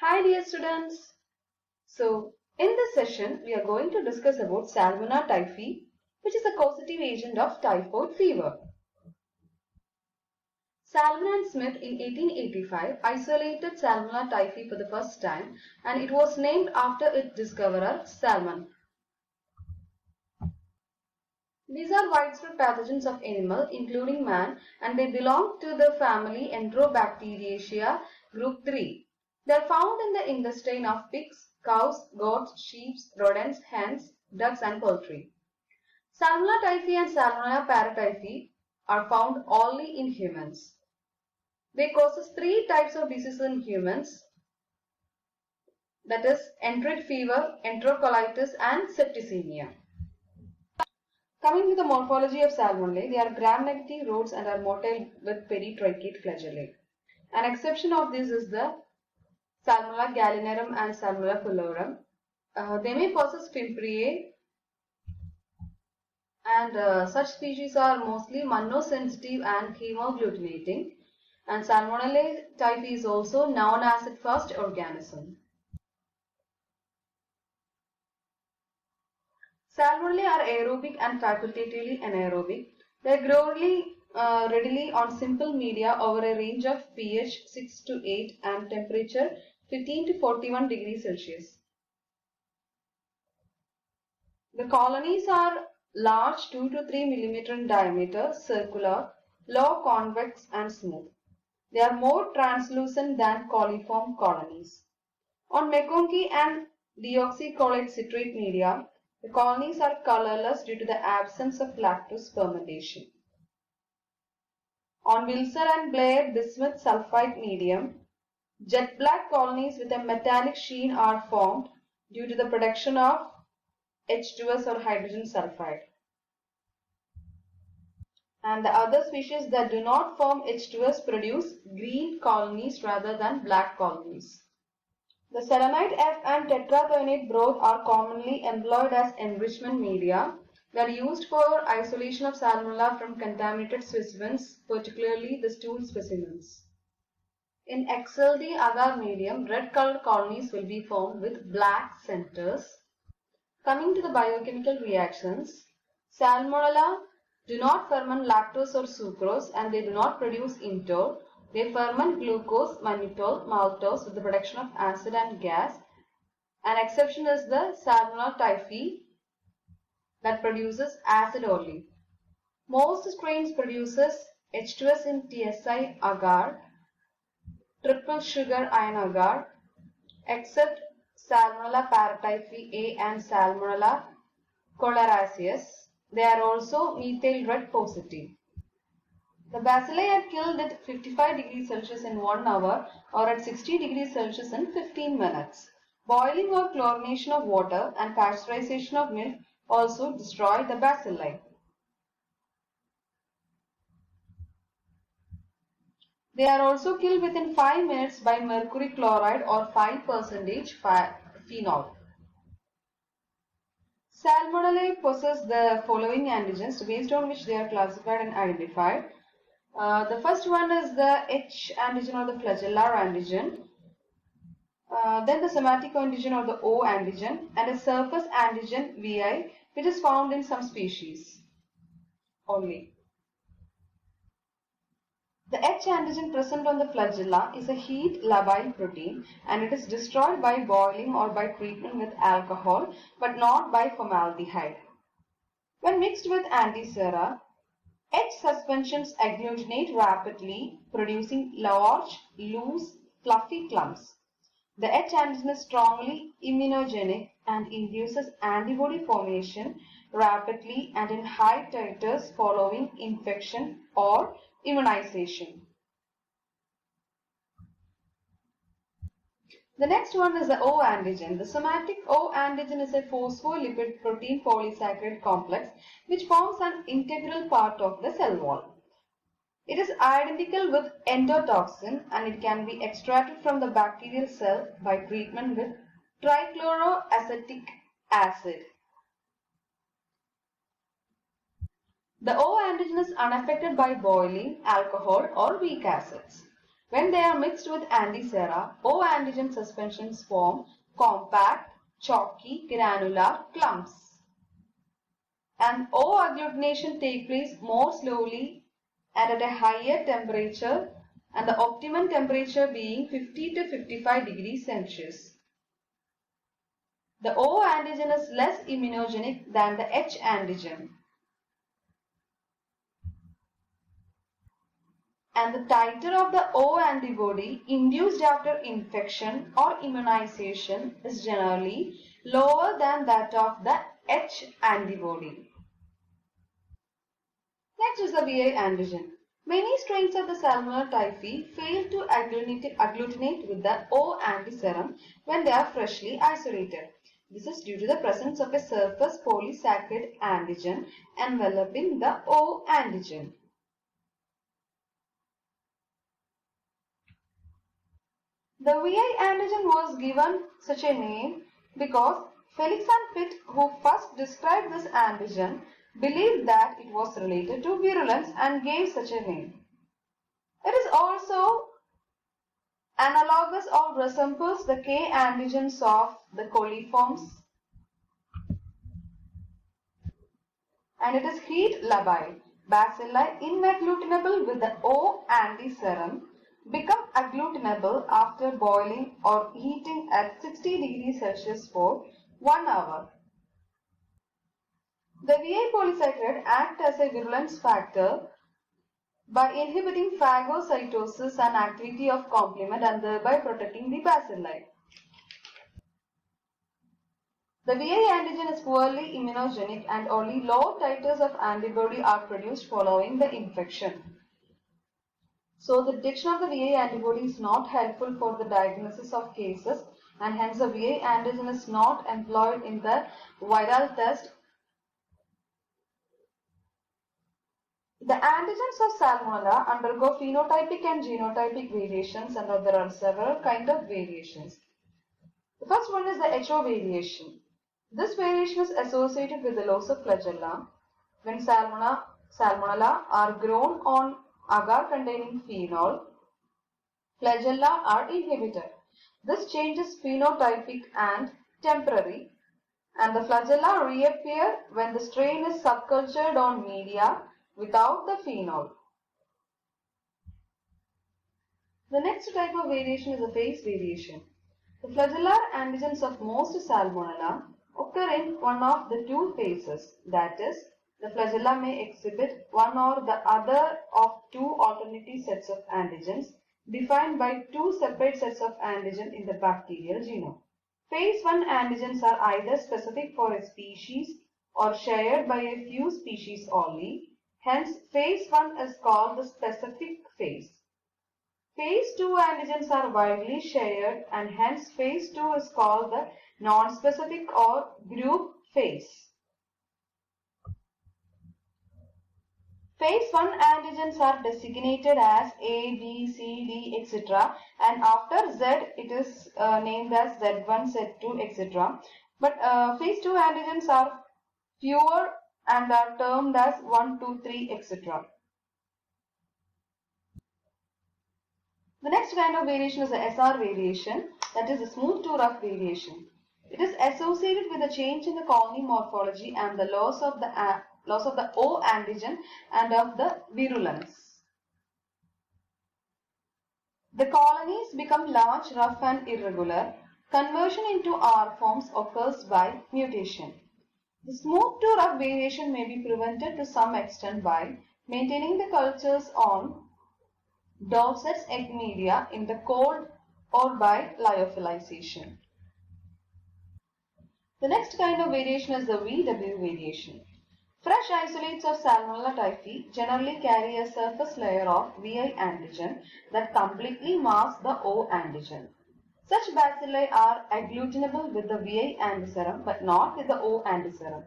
Hi dear students. In this session we are going to discuss about Salmonella typhi, which is a causative agent of typhoid fever. Salmon and Smith in 1885 isolated Salmonella typhi for the first time, and it was named after its discoverer Salmon. These are widespread pathogens of animal including man, and they belong to the family Enterobacteriaceae group 3. They are found in the intestine of pigs, cows, goats, sheep, rodents, hens, ducks and poultry. Salmonella typhi and Salmonella paratyphi are found only in humans. They cause three types of diseases in humans, that is enteric fever, enterocolitis and septicemia. Coming to the morphology of salmonella, they are gram-negative rods and are motile with peritrichate flagellae. An exception of this is the Salmonella gallinarum and Salmonella pullorum. They may possess fimbriae, and such species are mostly monosensitive and hemagglutinating. And Salmonella typhi is also non-acid fast organism. Salmonella are aerobic and facultatively anaerobic. They grow readily on simple media over a range of pH 6 to 8 and temperature 15 to 41 degrees Celsius. The colonies are large 2 to 3 millimeter in diameter, circular, low convex and smooth. They are more translucent than coliform colonies. On McConkie and deoxycholate citrate media, the colonies are colorless due to the absence of lactose fermentation. On Wilson and Blair bismuth sulfide medium, jet black colonies with a metallic sheen are formed due to the production of H2S or hydrogen sulfide. And the other species that do not form H2S produce green colonies rather than black colonies. The selenite F and tetrathionate broth are commonly employed as enrichment media. They are used for isolation of salmonella from contaminated specimens, particularly the stool specimens. In XLD agar medium, red-colored colonies will be formed with black centers. Coming to the biochemical reactions, salmonella do not ferment lactose or sucrose and they do not produce indole. They ferment glucose, mannitol, maltose with the production of acid and gas. An exception is the Salmonella typhi that produces acid only. Most strains produces H2S in TSI agar, triple sugar ion agar, except Salmonella paratyphi A and Salmonella choleraceus. They are also methyl red positive. The bacilli are killed at 55 degrees Celsius in 1 hour or at 60 degrees Celsius in 15 minutes. Boiling or chlorination of water and pasteurization of milk also destroy the bacilli. They are also killed within 5 minutes by mercury chloride or 5% phenol. Salmonella possess the following antigens based on which they are classified and identified. The first one is the H antigen or the flagellar antigen, then the somatic antigen or the O antigen, and a surface antigen VI, which is found in some species only. The H antigen present on the flagella is a heat labile protein and it is destroyed by boiling or by treatment with alcohol but not by formaldehyde. When mixed with antisera, H suspensions agglutinate rapidly, producing large, loose, fluffy clumps. The H antigen is strongly immunogenic and induces antibody formation rapidly and in high titers following infection or immunization. The next one is the O antigen. The somatic O antigen is a phospholipid protein polysaccharide complex which forms an integral part of the cell wall. It is identical with endotoxin and it can be extracted from the bacterial cell by treatment with trichloroacetic acid. The O antigen is unaffected by boiling, alcohol or weak acids. When they are mixed with antisera, O antigen suspensions form compact, chalky, granular clumps. And O agglutination takes place more slowly and at a higher temperature, and the optimum temperature being 50 to 55 degrees Celsius. The O antigen is less immunogenic than the H antigen. And the titer of the O antibody induced after infection or immunization is generally lower than that of the H antibody. Next is the VI antigen. Many strains of the Salmonella typhi fail to agglutinate with the O antiserum when they are freshly isolated. This is due to the presence of a surface polysaccharide antigen enveloping the O antigen. The VI antigen was given such a name because Felix and Pitt, who first described this antigen, believed that it was related to virulence and gave such a name. It is also analogous or resembles the K antigens of the coliforms, and it is heat labile. Bacilli inagglutinable with the O antiserum become agglutinable after boiling or heating at 60 degrees Celsius for 1 hour. The VI polysaccharide act as a virulence factor by inhibiting phagocytosis and activity of complement and thereby protecting the bacilli. The VI antigen is poorly immunogenic and only low titers of antibody are produced following the infection. So the detection of the VI antibody is not helpful for the diagnosis of cases, and hence the VI antigen is not employed in the viral test. The antigens of Salmonella undergo phenotypic and genotypic variations, and there are several kinds of variations. The first one is the HO variation. This variation is associated with the loss of flagella. When Salmonella are grown on agar containing phenol, flagella are inhibited. This change is phenotypic and temporary, and the flagella reappear when the strain is subcultured on media without the phenol. The next type of variation is a phase variation. The flagellar antigens of most Salmonella occur in one of the two phases, that is, the flagella may exhibit one or the other of two alternative sets of antigens defined by two separate sets of antigen in the bacterial genome. Phase 1 antigens are either specific for a species or shared by a few species only. Hence, phase 1 is called the specific phase. Phase 2 antigens are widely shared, and hence phase 2 is called the non-specific or group phase. Phase 1 antigens are designated as A, B, C, D, etc. and after Z it is named as Z1, Z2, etc. But phase 2 antigens are fewer and are termed as 1, 2, 3, etc. The next kind of variation is the SR variation, that is the smooth to rough variation. It is associated with a change in the colony morphology and the loss of the O antigen and of the virulence. The colonies become large, rough and irregular. Conversion into R forms occurs by mutation. The smooth to rough variation may be prevented to some extent by maintaining the cultures on Dorset's egg media in the cold or by lyophilization. The next kind of variation is the VW variation. Fresh isolates of Salmonella typhi generally carry a surface layer of VI antigen that completely masks the O antigen. Such bacilli are agglutinable with the VI antiserum but not with the O antiserum,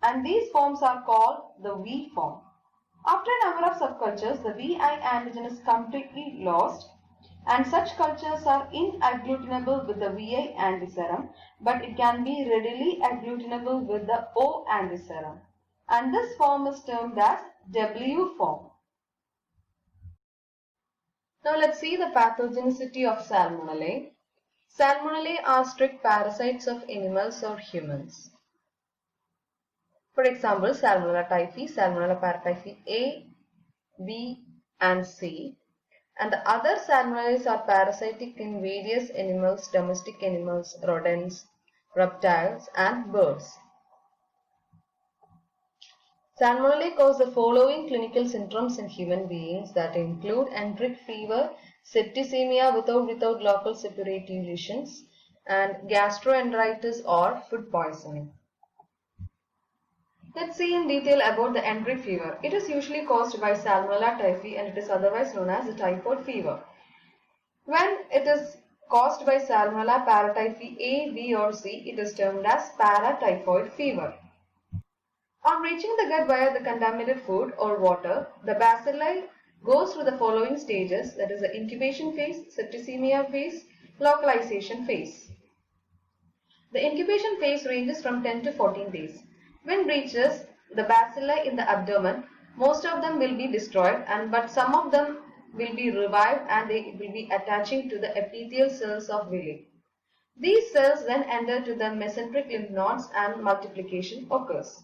and these forms are called the V form. After a number of subcultures, the VI antigen is completely lost, and such cultures are inagglutinable with the VI antiserum, but it can be readily agglutinable with the O antiserum, and this form is termed as W form. Now let's see the pathogenicity of Salmonella. Salmonella are strict parasites of animals or humans. For example, Salmonella typhi, Salmonella paratyphi A, B and C. And the other salmonellas are parasitic in various animals, domestic animals, rodents, reptiles and birds. Salmonella cause the following clinical symptoms in human beings that include enteric fever, septicemia without local suppurative lesions, and gastroenteritis or food poisoning. Let's see in detail about the enteric fever. It is usually caused by Salmonella typhi and it is otherwise known as the typhoid fever. When it is caused by Salmonella paratyphi A, B or C, it is termed as paratyphoid fever. On reaching the gut via the contaminated food or water, the bacilli goes through the following stages, that is the incubation phase, septicemia phase, localization phase. The incubation phase ranges from 10 to 14 days. When reaches the bacilli in the abdomen, most of them will be destroyed but some of them will be revived and they will be attaching to the epithelial cells of villi. These cells then enter to the mesenteric lymph nodes and multiplication occurs.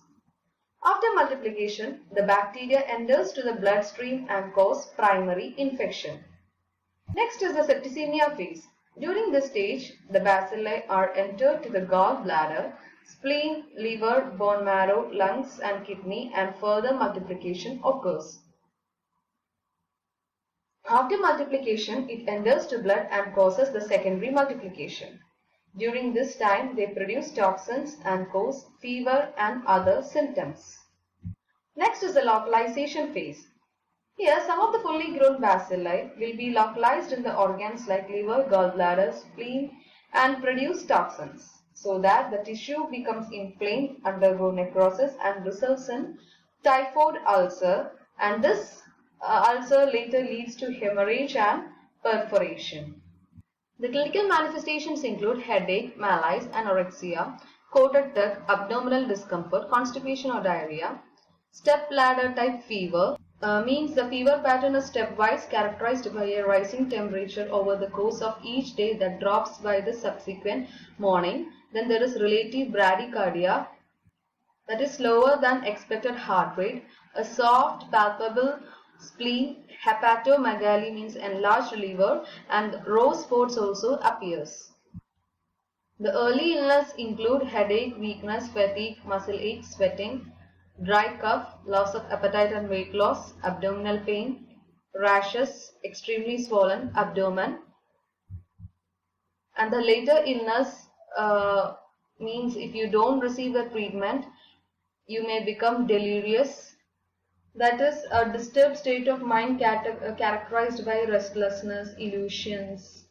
After multiplication, the bacteria enters to the bloodstream and cause primary infection. Next is the septicemia phase. During this stage, the bacilli are entered to the gallbladder, spleen, liver, bone marrow, lungs and kidney and further multiplication occurs. After multiplication, it enters to blood and causes the secondary multiplication. During this time, they produce toxins and cause fever and other symptoms. Next is the localization phase. Here, some of the fully grown bacilli will be localized in the organs like liver, gallbladder, spleen and produce toxins so that the tissue becomes inflamed, undergo necrosis and results in typhoid ulcer, and this ulcer later leads to hemorrhage and perforation. The clinical manifestations include headache, malaise, anorexia, coated tongue, abdominal discomfort, constipation or diarrhea. Step ladder type fever means the fever pattern is stepwise, characterized by a rising temperature over the course of each day that drops by the subsequent morning. Then there is relative bradycardia, that is slower than expected heart rate, a soft palpable spleen, hepatomegaly means enlarged liver, and rose spots also appears. The early illness include headache, weakness, fatigue, muscle ache, sweating, dry cough, loss of appetite and weight loss, abdominal pain, rashes, extremely swollen abdomen. And the later illness means if you don't receive the treatment, you may become delirious. That is a disturbed state of mind characterized by restlessness, illusions.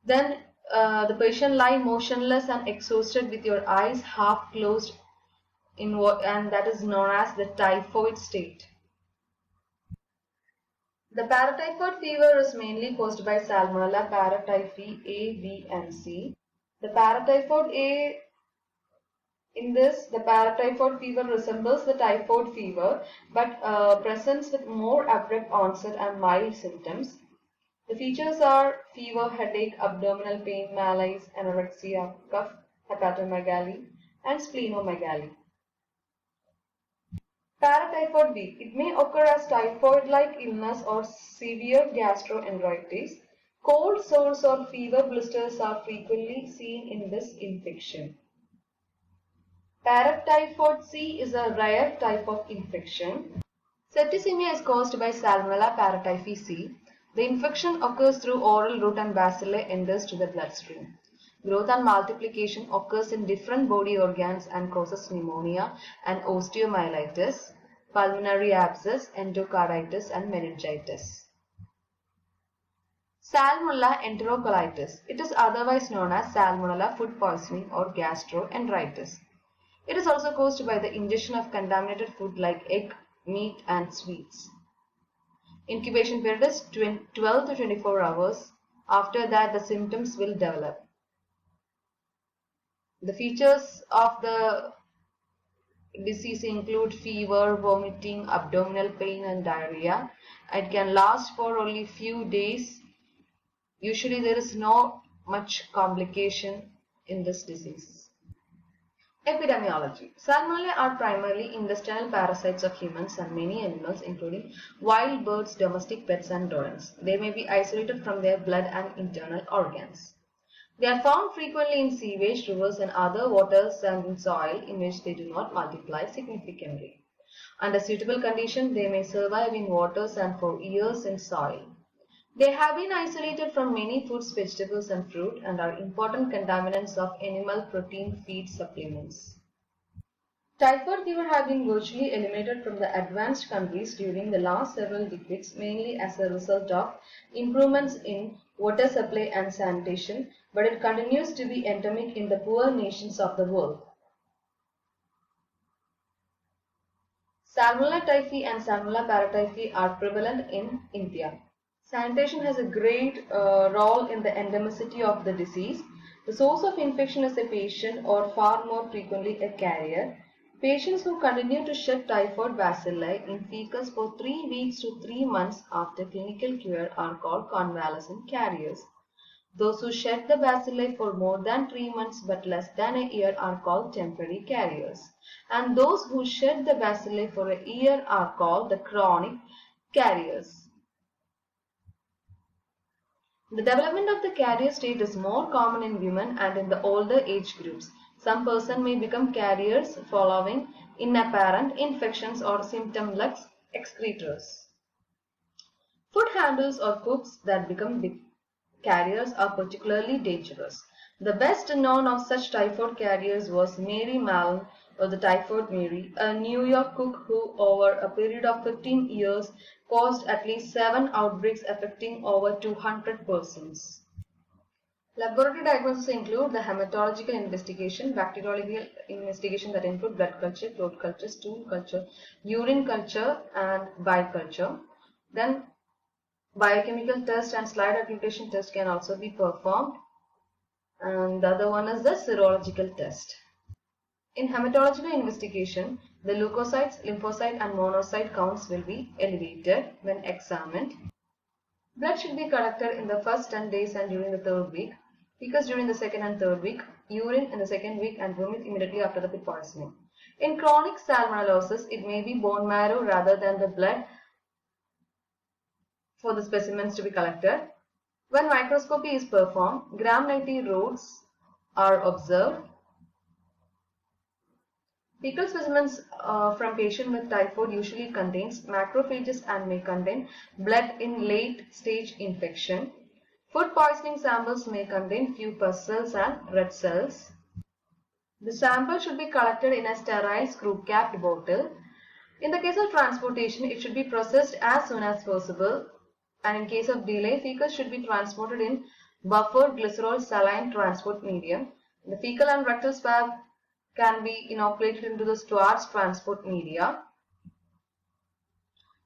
Then the patient lie motionless and exhausted with your eyes half closed and that is known as the typhoid state. The paratyphoid fever is mainly caused by Salmonella paratyphi A, B and C. The paratyphoid A, in this, the paratyphoid fever resembles the typhoid fever but presents with more abrupt onset and mild symptoms. The features are fever, headache, abdominal pain, malaise, anorexia, cough, hepatomegaly and splenomegaly. Paratyphoid B. It may occur as typhoid-like illness or severe gastroenteritis. Cold sores or fever blisters are frequently seen in this infection. Paratyphoid C is a rare type of infection. Septicemia is caused by Salmonella paratyphi C. The infection occurs through oral route and bacilli enters to the bloodstream. Growth and multiplication occurs in different body organs and causes pneumonia and osteomyelitis, pulmonary abscess, endocarditis and meningitis. Salmonella enterocolitis. It is otherwise known as Salmonella food poisoning or gastroenteritis. It is also caused by the ingestion of contaminated food like egg, meat and sweets. Incubation period is 12 to 24 hours. After that, the symptoms will develop. The features of the disease include fever, vomiting, abdominal pain, and diarrhea. It can last for only few days. Usually there is no much complication in this disease. Epidemiology. Salmonella are primarily intestinal parasites of humans and many animals, including wild birds, domestic pets, and rodents. They may be isolated from their blood and internal organs. They are found frequently in sewage, rivers, and other waters and in soil in which they do not multiply significantly. Under suitable conditions, they may survive in waters and for years in soil. They have been isolated from many foods, vegetables, and fruit and are important contaminants of animal protein feed supplements. Typhoid fever has been virtually eliminated from the advanced countries during the last several decades, mainly as a result of improvements in water supply and sanitation, but it continues to be endemic in the poor nations of the world. Salmonella typhi and Salmonella paratyphi are prevalent in India. Sanitation has a great role in the endemicity of the disease. The source of infection is a patient or far more frequently a carrier. Patients who continue to shed typhoid bacilli in fecus for 3 weeks to 3 months after clinical cure are called convalescent carriers. Those who shed the bacilli for more than 3 months but less than a year are called temporary carriers. And those who shed the bacilli for a year are called the chronic carriers. The development of the carrier state is more common in women and in the older age groups. Some persons may become carriers following inapparent infections or symptomless excretors. Food handlers or cooks that become carriers are particularly dangerous. The best known of such typhoid carriers was Mary Mallon, or the Typhoid Mary, a New York cook who over a period of 15 years caused at least 7 outbreaks affecting over 200 persons. Laboratory diagnosis include the hematological investigation, bacteriological investigation that include blood culture, throat culture, stool culture, urine culture, and bile culture. Then biochemical test and slide accumulation test can also be performed. And the other one is the serological test. In hematological investigation, the leukocytes, lymphocyte, and monocyte counts will be elevated when examined. Blood should be collected in the first 10 days and during the third week, fecus during the second and third week, urine in the second week, and vomit immediately after the food poisoning. In chronic salmonellosis, it may be bone marrow rather than the blood for the specimens to be collected. When microscopy is performed, gram-negative rods are observed. Fecal specimens from patient with typhoid usually contains macrophages and may contain blood in late stage infection. Food poisoning samples may contain few pus cells and red cells. The sample should be collected in a sterile screw-capped bottle. In the case of transportation, it should be processed as soon as possible, and in case of delay, fecus should be transported in buffered glycerol saline transport medium. The fecal and rectal swab can be inoculated into the Stewart's transport media.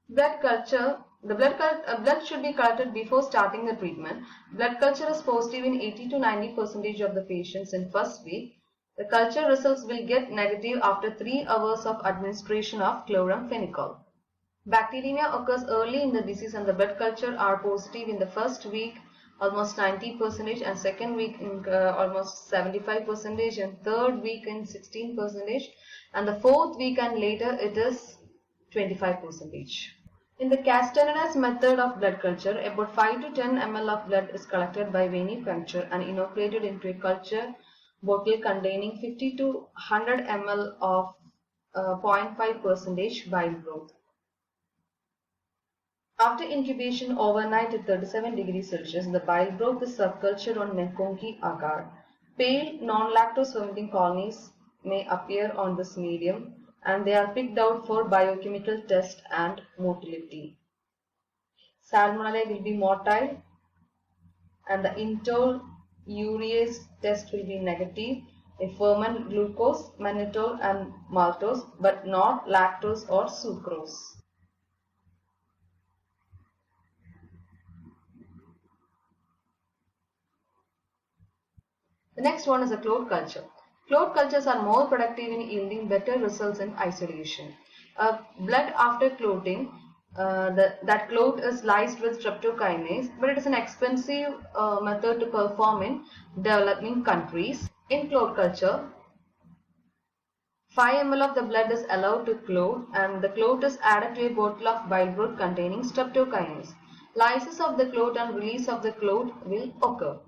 Blood culture. The blood should be collected before starting the treatment. Blood culture is positive in 80 to 90% of the patients in first week. The culture results will get negative after 3 hours of administration of chloramphenicol. Bacteremia occurs early in the disease and the blood culture are positive in the first week, almost 90%, and second week in almost 75%, and third week in 16%, and the fourth week and later it is 25%. In the Castaneda's method of blood culture, about 5 to 10 ml of blood is collected by venipuncture and inoculated into a culture bottle containing 50 to 100 ml of 0.5% bile broth. After incubation overnight at 37 degrees Celsius, the bile broth is subcultured on Menkonki agar. Pale, non-lactose fermenting colonies may appear on this medium and they are picked out for biochemical test and motility. Salmonella will be motile and the indole urease test will be negative. They ferment glucose, mannitol and maltose but not lactose or sucrose. The next one is a clot culture. Clot cultures are more productive in yielding better results in isolation. Blood after clotting, that clot is lysed with streptokinase, but it is an expensive method to perform in developing countries. In clot culture, 5 ml of the blood is allowed to clot and the clot is added to a bottle of bile broth containing streptokinase. Lysis of the clot and release of the clot will occur.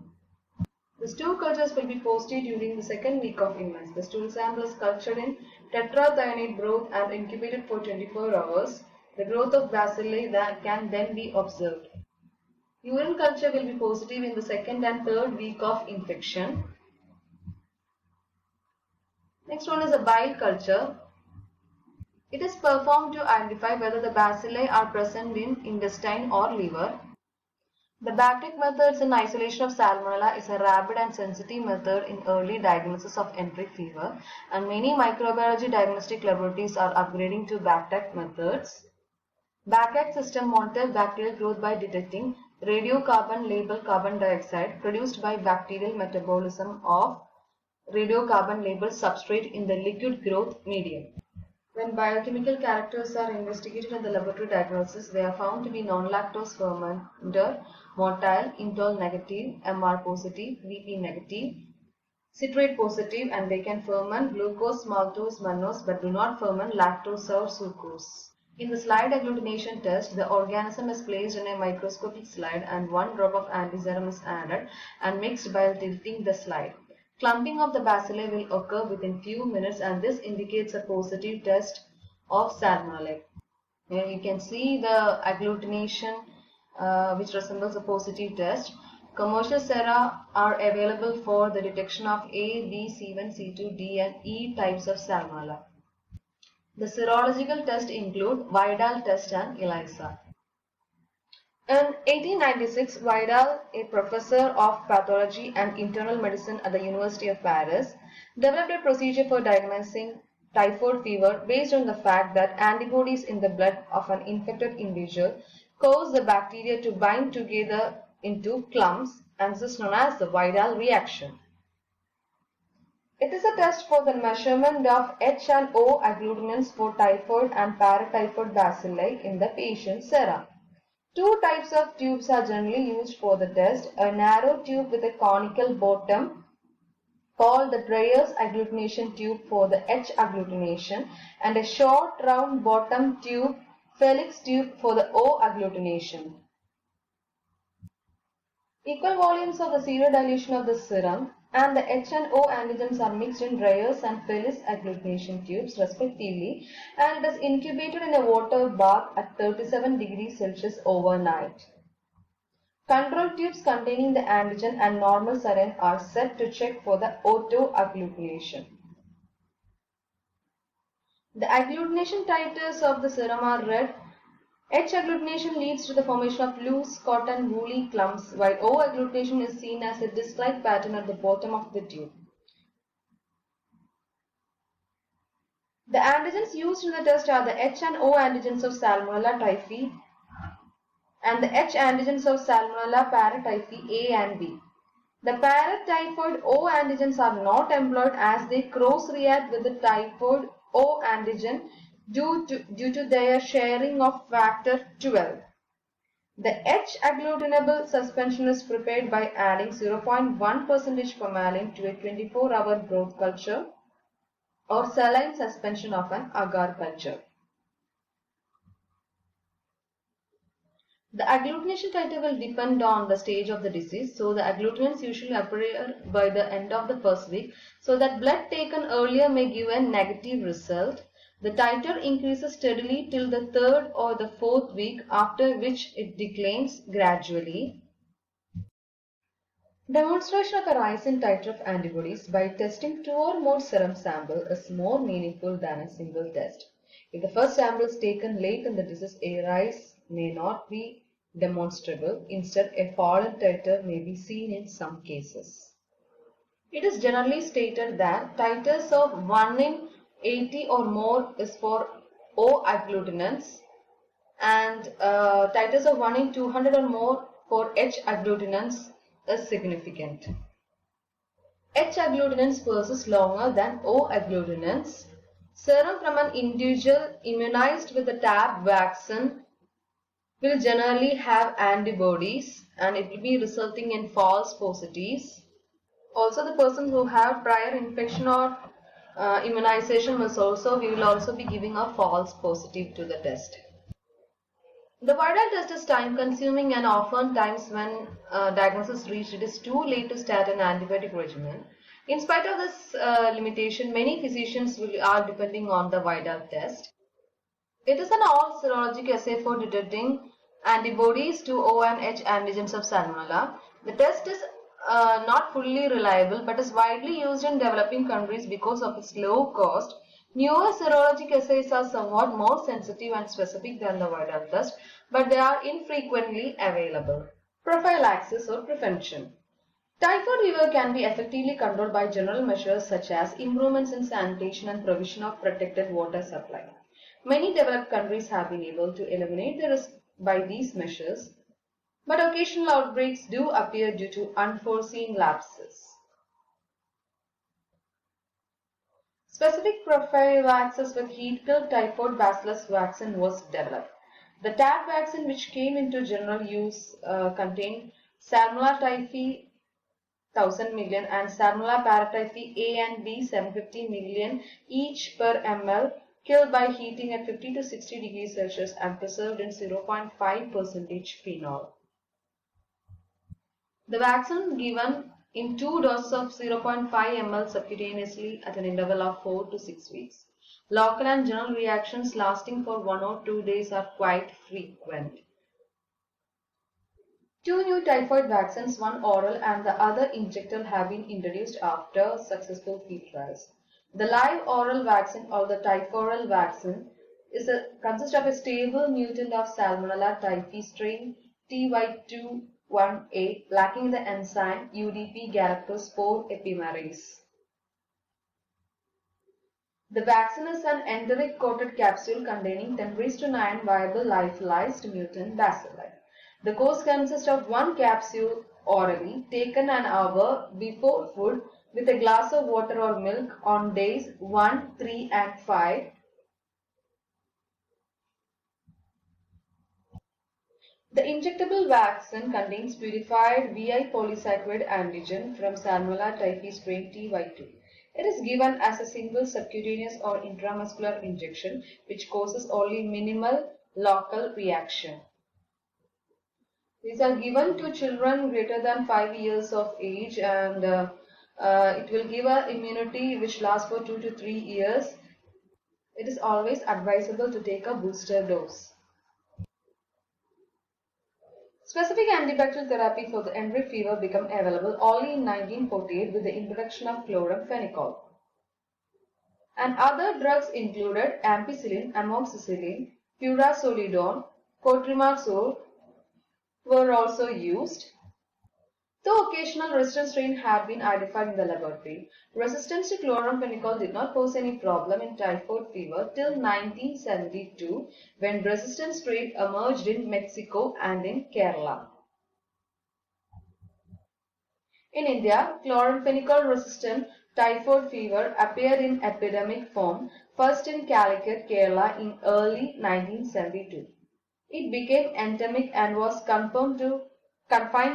The stool cultures will be posted during the second week of illness. The stool sample is cultured in tetrathionate broth and incubated for 24 hours. The growth of bacilli that can then be observed. Urine culture will be positive in the second and third week of infection. Next one is a bile culture. It is performed to identify whether the bacilli are present in intestine or liver. The Bactec methods in isolation of Salmonella is a rapid and sensitive method in early diagnosis of enteric fever, and many microbiology diagnostic laboratories are upgrading to Bactec methods. Bactec system monitors bacterial growth by detecting radiocarbon labeled carbon dioxide produced by bacterial metabolism of radiocarbon labeled substrate in the liquid growth medium. When biochemical characters are investigated in the laboratory diagnosis, they are found to be non-lactose fermenter, motile, indole negative, MR positive, VP negative, citrate positive, and they can ferment glucose, maltose, mannose, but do not ferment lactose or sucrose. In the slide agglutination test, the organism is placed in a microscopic slide and 1 drop of antiserum is added and mixed by tilting the slide. Clumping of the bacilli will occur within few minutes and this indicates a positive test of Salmonella. Here you can see the agglutination which resembles a positive test. Commercial sera are available for the detection of A, B, C1, C2, D and E types of Salmonella. The serological tests include Vidal test and ELISA. In 1896, Vidal, a professor of pathology and internal medicine at the University of Paris, developed a procedure for diagnosing typhoid fever based on the fact that antibodies in the blood of an infected individual cause the bacteria to bind together into clumps, and this is known as the Vidal reaction. It is a test for the measurement of H and O agglutinins for typhoid and paratyphoid bacilli in the patient's sera. Two types of tubes are generally used for the test, a narrow tube with a conical bottom called the Dreyer's agglutination tube for the H agglutination and a short round bottom tube, Felix tube for the O agglutination. Equal volumes of the serodilution of the serum and the H and O antigens are mixed in Dreyer's and Felix agglutination tubes respectively, and it is incubated in a water bath at 37 degrees Celsius overnight. Control tubes containing the antigen and normal saline are set to check for the auto agglutination. The agglutination titers of the serum are read. H agglutination leads to the formation of loose cotton woolly clumps, while O agglutination is seen as a disc-like pattern at the bottom of the tube. The antigens used in the test are the H and O antigens of Salmonella typhi and the H antigens of Salmonella paratyphi A and B. The paratyphoid O antigens are not employed as they cross-react with the typhoid O antigen due to their sharing of factor 12. The H agglutinable suspension is prepared by adding 0.1% formalin to a 24-hour broth culture or saline suspension of an agar culture. The agglutination titer will depend on the stage of the disease, so the agglutinins usually appear by the end of the first week, so that blood taken earlier may give a negative result. The titer increases steadily till the third or the fourth week, after which it declines gradually. Demonstration of a rise in titer of antibodies by testing 2 or more serum samples is more meaningful than a single test. If the first sample is taken late in the disease, a rise may not be demonstrable. Instead, a fall in titer may be seen in some cases. It is generally stated that titers of 1 in 80 or more is for O agglutinins and titers of 1 in 200 or more for H agglutinins is significant. H agglutinins persists longer than O agglutinins. Serum from an individual immunized with a TAB vaccine will generally have antibodies and it will be resulting in false positives. Also, the person who have prior infection or immunization we will also be giving a false positive to the test. The viral test is time consuming and often times when diagnosis reached it is too late to start an antibiotic regimen. In spite of this limitation, many physicians are depending on the viral test. It is an all serologic assay for detecting antibodies to O and H antigens of Salmonella. The test is not fully reliable but is widely used in developing countries because of its low cost. Newer serologic assays are somewhat more sensitive and specific than the viral test, but they are infrequently available. Prophylaxis or prevention. Typhoid fever can be effectively controlled by general measures such as improvements in sanitation and provision of protected water supply. Many developed countries have been able to eliminate the risk by these measures, but occasional outbreaks do appear due to unforeseen lapses. Specific prophylaxis with heat-killed typhoid bacillus vaccine was developed. The TAB vaccine, which came into general use, contained Salmonella typhi 1000 million and Salmonella paratyphi A and B 750 million each per ml, killed by heating at 50 to 60 degrees Celsius and preserved in 0.5% phenol. The vaccine given in 2 doses of 0.5 ml subcutaneously at an interval of 4 to 6 weeks. Local and general reactions lasting for 1 or 2 days are quite frequent. Two new typhoid vaccines, one oral and the other injectable, have been introduced after successful field trials. The live oral vaccine or the Typhoral vaccine consists of a stable mutant of Salmonella typhi strain TY21A lacking the enzyme UDP galactospore epimerase. The vaccine is an enteric coated capsule containing 10⁹ viable lyophilized mutant bacilli. The course consists of one capsule orally taken an hour before food with a glass of water or milk on days 1, 3 and 5. The injectable vaccine contains purified VI polysaccharide antigen from Salmonella typhi strain TY2. It is given as a single subcutaneous or intramuscular injection which causes only minimal local reaction. These are given to children greater than 5 years of age and it will give an immunity which lasts for 2 to 3 years. It is always advisable to take a booster dose. Specific antibacterial therapy for the enteric fever became available only in 1948 with the introduction of chloramphenicol. And other drugs included ampicillin, amoxicillin, furazolidone, cotrimoxazole were also used. Though occasional resistant strain had been identified in the laboratory, resistance to chloramphenicol did not pose any problem in typhoid fever till 1972 when resistant strain emerged in Mexico and in Kerala. In India, chloramphenicol resistant typhoid fever appeared in epidemic form first in Calicut, Kerala in early 1972. It became endemic and was confined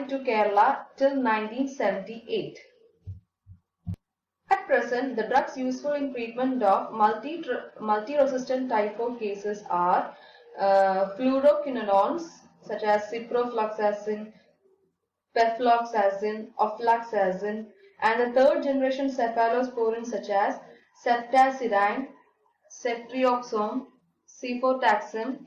to Kerala till 1978. At present, the drugs useful in treatment of multi-resistant typhoid cases are fluoroquinolones such as ciprofloxacin, pefloxacin, ofloxacin, and the third generation cephalosporins such as ceftazidime, ceftriaxone, cefotaxime,